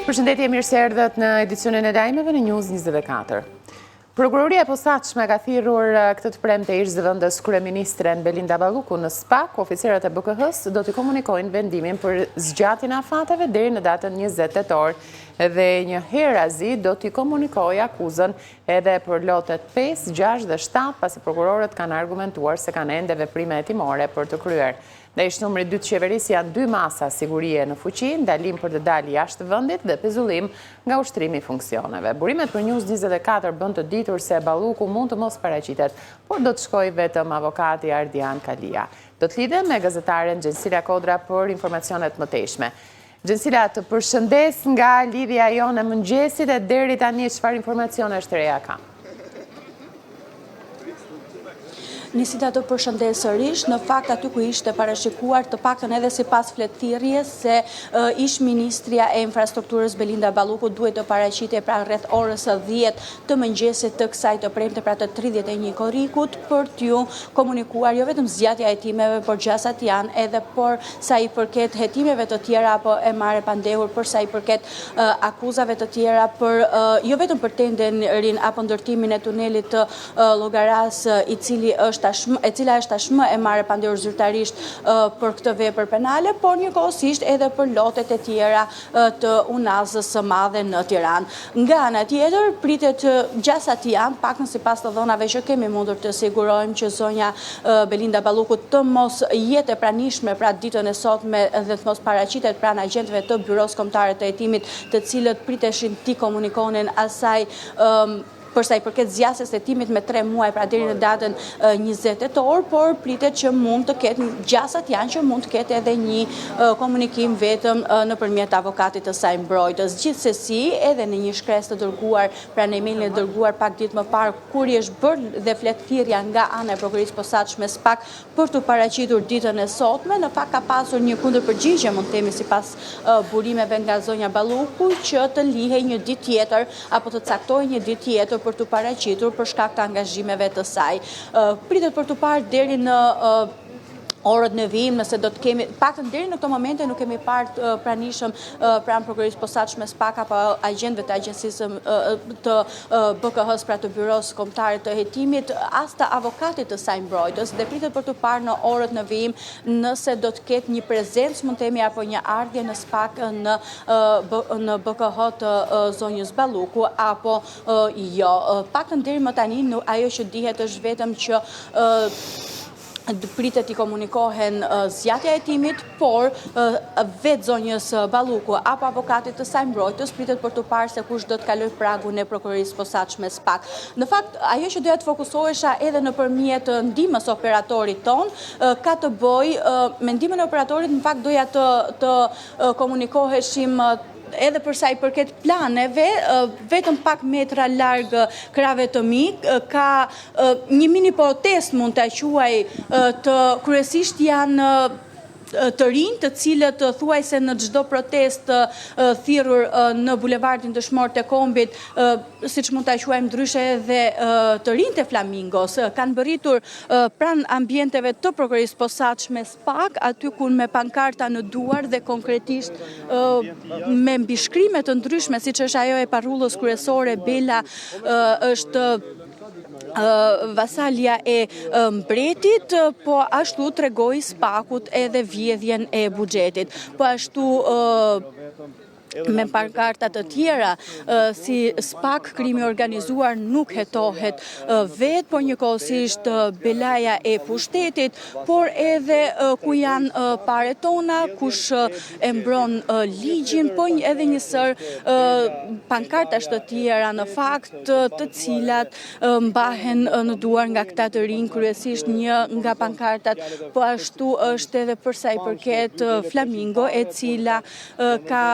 Përshëndetje, mirë se erdhët në edicionin e lajmeve në News 24. Prokuroria e posaçme ka thirrur këtë të premte ish zëvendës kryeministren Belinda Balluku në SPAK. Oficerët e BK-s do të komunikojnë vendimin për zgjatjen e afateve deri në datën 20 tetor dhe një herazi do t'i komunikojë akuzën edhe për lotet 5, 6 dhe 7, pasi prokurorët kanë argumentuar se kanë ende veprime hetimore për të kryer. Në ish numri 2 të qeverisë janë 2 masa sigurie në fuqi, ndalim për të dalë jashtë vendit dhe pezullim nga ushtrimi i funksioneve. Burimet për News 24 bën të ditur se Balluku mund të mos paraqitet, por do të shkojë vetëm avokati Ardian Kalia. Do të lidhem me gazetaren Gjensila Kodra për informacionet më teshme. Gjensila, të përshëndes nga lidhja jonë e mëngjesit e deri tani çfarë informacione është reja ka? Nisita të përshëndes sërish, në fakt aty ku ishte parashikuar të paktën edhe sipas fletëthirrjes se ish ministria e infrastrukturës Belinda Balluku duhet të paraqitej pra rreth orës 10 të mëngjesit të kësaj të premte, pra të 31 korrikut, për t'ju komunikuar jo vetëm zgjatja e hetimeve, por gjasat janë edhe por sa i përket hetimeve të tjera apo e marrë pandehur, për sa i përket akuzave të tjera për jo vetëm për tenderin apo ndërtimin e tunelit të Llogaras, e cila është tashmë e marrë pandehur zyrtarisht për këtë vepër penale, por njëkohësisht edhe për lotet e tjera të Unazës së Madhe në Tiranë. Nga ana tjetër, pritet gjasat janë, paktën sipas të dhënave që kemi mundur të sigurojmë, që zonja Belinda Balluku të mos jetë e pranishme pra ditën e sotme dhe të mos paraqitet pranë agjentëve të Byros Kombëtare të Hetimit, të cilët priteshin t'i komunikonin asaj përsa i përket zgjasjes së hetimit me 3 muaj, pra deri në datën 20 tetor, por pritet që mund të ketë, gjasat janë që mund të ketë edhe një komunikim vetëm nëpërmjet avokatit të saj mbrojtës. Gjithsesi, edhe në një shkresë të dërguar, pra në emailin e dërguar pak ditë më parë, kur i është bërë dhe fletëthirrja nga ana e prokurisë posaçme SPAK për të paraqitur ditën e sotme, në fakt ka pasur një kundërpërgjigje, mund të themi sipas burimeve nga zonja Balluku, që të lihej një ditë tjetër apo të caktojë një ditë tjetër për të paraqitur për shkak të angazhimeve të saj. Pritet për të parë deri në orët në vijim, nëse do të kemi, paktën deri në këto momente nuk kemi parë pranishëm pranë prokurisë posaçme SPAK apo agjentëve të agjencisë të BK-s, pra të Byros Kombëtare të Hetimit, as të avokatit të saj mbrojtës, dhe pritet për të parë në orët në vijim nëse do të ketë një prezencë, mund të themi, apo një ardhje në SPAK në BK të zonjës Balluku apo jo. Paktën deri më tani ajo që dihet është vetëm që pritet i komunikohen zgjatja e hetimit, por vetë zonjës Balluku apo avokatit të saj mbrojtës pritet për të parë se kush do të kalojë pragun e prokurisë posaçme SPAK. Në fakt, ajo që doja të fokusohesha edhe nëpërmjet ndihmës operatorit ton, ka të bëjë me ndihmën e operatorit, në fakt doja të komunikoheshim edhe përsa i përket planeve, vetëm pak metra larg krave të mi, ka një mini protest, mund të quaj, të kryesisht janë të rinj, të cilët thuaj se në çdo protest thirrur në bulevardin Dëshmor të Kombit, siç mund ta quajmë ndryshe edhe të rinjt e Flamingos, kanë bërritur pranë ambienteve të prokurisë posaçme SPAK, aty ku me pankarta në duar dhe konkretisht me mbishkrime të ndryshme, siç është ajo e parrullës kryesore Bela është vasalja e mbretit, po ashtu tregoi SPAK-ut edhe vjedhjen e buxhetit. Po ashtu me pankarta të tjera, si SPAK krimi organizuar nuk hetohet vetë, por njëkohësisht belaja e pushtetit, por edhe ku janë paret tona, kush e mbron ligjin, po edhe njësër pankartash të tjera në fakt, të cilat mbahen në duar nga këta të rinj, kryesisht një nga pankartat, po ashtu është edhe përsa i përket Flamingo, e cila ka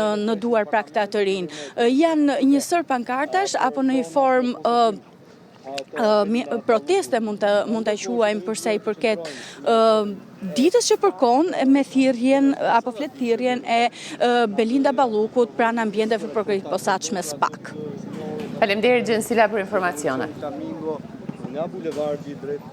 në duar pra këta të rinj. Janë njësër pankartash apo në një formë proteste mund të quajmë përsa i përket ditës që përkon me thirrjen apo fletëthirrjen e Belinda Ballukut pranë ambienteve prokurisë posaçme SPAK. Faleminderit Gjensila për informacionet. Nga bulevardi drejt